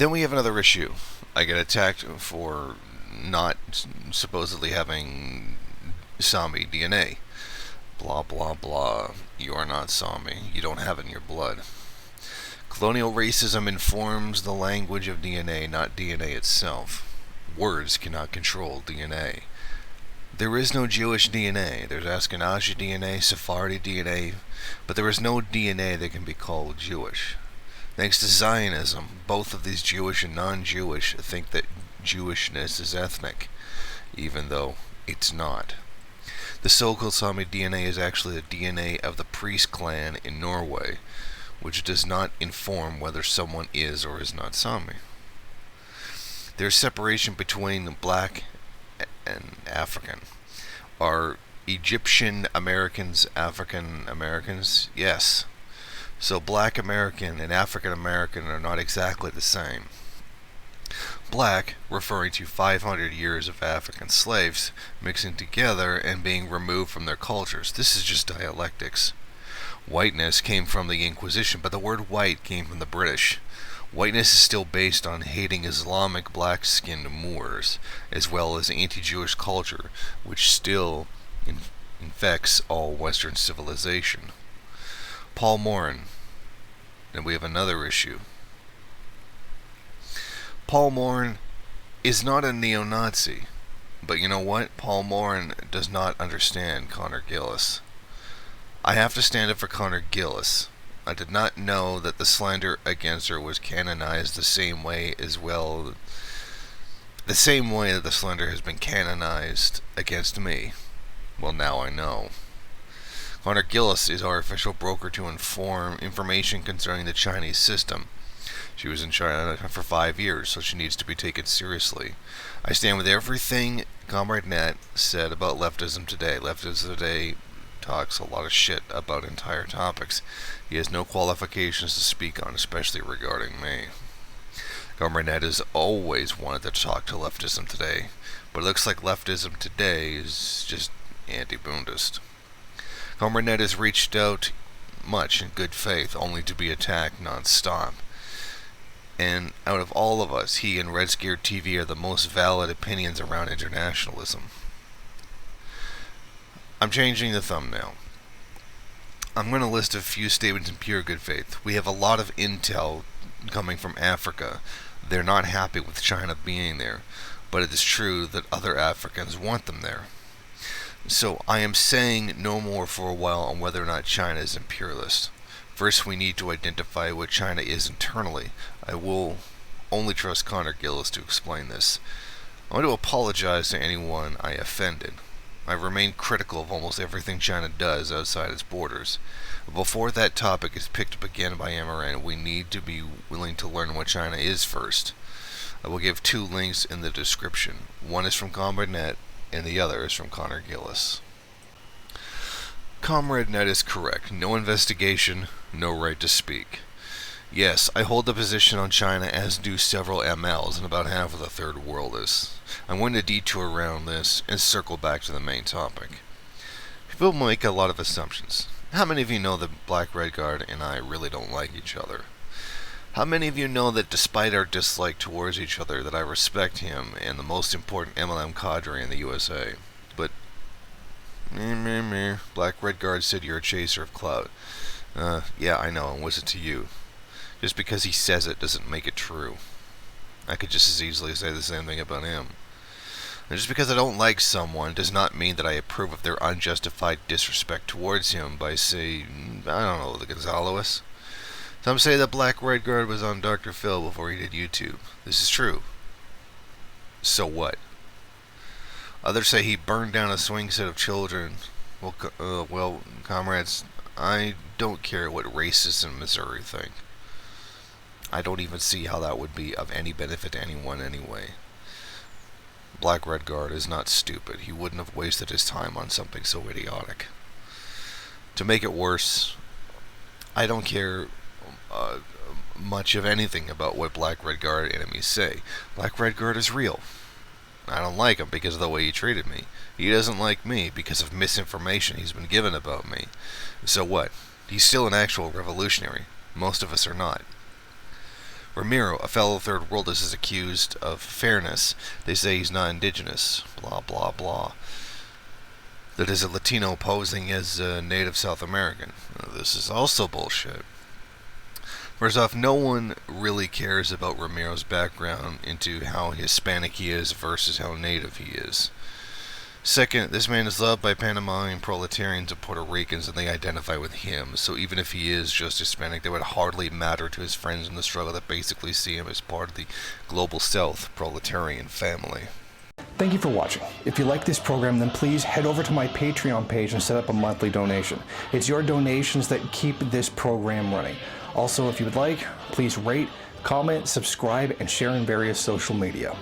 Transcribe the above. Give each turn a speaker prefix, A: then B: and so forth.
A: Then we have another issue. I get attacked for not supposedly having Sami DNA. Blah, blah, blah. You are not Sami. You don't have it in your blood. Colonial racism informs the language of DNA, not DNA itself. Words cannot control DNA. There is no Jewish DNA. There's Ashkenazi DNA, Sephardi DNA, but there is no DNA that can be called Jewish. Thanks to Zionism, both of these Jewish and non-Jewish think that Jewishness is ethnic, even though it's not. The so-called Sami DNA is actually the DNA of the priest clan in Norway, which does not inform whether someone is or is not Sami. There's separation between black and African. Are Egyptian Americans African Americans? Yes. So black American and African American are not exactly the same. Black, referring to 500 years of African slaves mixing together and being removed from their cultures. This is just dialectics. Whiteness came from the Inquisition, but the word white came from the British. Whiteness is still based on hating Islamic black-skinned Moors, as well as anti-Jewish culture, which still infects all Western civilization. Paul Morin. And we have another issue. Paul Morin is not a neo-Nazi, but you know what? Paul Morin does not understand Connor Gillis. I have to stand up for Connor Gillis. I did not know that the slander against her was canonized the same way that the slander has been canonized against me. Well, now I know. Connor Gillis is our official broker to inform information concerning the Chinese system. She was in China for 5 years, so she needs to be taken seriously. I stand with everything Comrade Nat said about leftism today. Leftism today talks a lot of shit about entire topics. He has no qualifications to speak on, especially regarding me. Comrade Nat has always wanted to talk to leftism today, but it looks like leftism today is just anti-Bundist. Comrade Nat has reached out much in good faith, only to be attacked non-stop. And out of all of us, he and Red Scared TV are the most valid opinions around internationalism. I'm changing the thumbnail. I'm going to list a few statements in pure good faith. We have a lot of intel coming from Africa. They're not happy with China being there, but it is true that other Africans want them there. So I am saying no more for a while on whether or not China is imperialist. First, we need to identify what China is internally. I will only trust Connor Gillis to explain this. I want to apologize to anyone I offended. I remain critical of almost everything China does outside its borders. Before that topic is picked up again by Amaran, we need to be willing to learn what China is first. I will give 2 links in the description. One is from Comrade Net, and the other is from Connor Gillis. Comrade Net is correct. No investigation, no right to speak. Yes, I hold the position on China, as do several MLs and about half of the third worlders. I'm going to detour around this and circle back to the main topic. People make a lot of assumptions. How many of you know that Black Red Guard and I really don't like each other? How many of you know that despite our dislike towards each other, that I respect him and the most important MLM cadre in the USA? But Black Red Guard said you're a chaser of clout. Yeah, I know, and was it to you? Just because he says it doesn't make it true. I could just as easily say the same thing about him. And just because I don't like someone does not mean that I approve of their unjustified disrespect towards him by, say, I don't know, the Gonzalez. Some say that Black Red Guard was on Dr. Phil before he did YouTube. This is true. So what? Others say he burned down a swing set of children. Well, comrades, I don't care what racists in Missouri think. I don't even see how that would be of any benefit to anyone anyway. Black Red Guard is not stupid. He wouldn't have wasted his time on something so idiotic. To make it worse, I don't care much of anything about what Black Red Guard enemies say. Black Red Guard is real. I don't like him because of the way he treated me. He doesn't like me because of misinformation he's been given about me. So what? He's still an actual revolutionary. Most of us are not. Ramiro, a fellow third worldist, is accused of fairness. They say he's not indigenous. Blah, blah, blah. That is a Latino posing as a native South American. This is also bullshit. First off, no one really cares about Ramiro's background into how Hispanic he is versus how native he is. Second, this man is loved by Panamanian proletarians and Puerto Ricans, and they identify with him. So even if he is just Hispanic, that would hardly matter to his friends in the struggle that basically see him as part of the global South proletarian family.
B: Thank you for watching. If you like this program, then please head over to my Patreon page and set up a monthly donation. It's your donations that keep this program running. Also, if you would like, please rate, comment, subscribe, and share in various social media.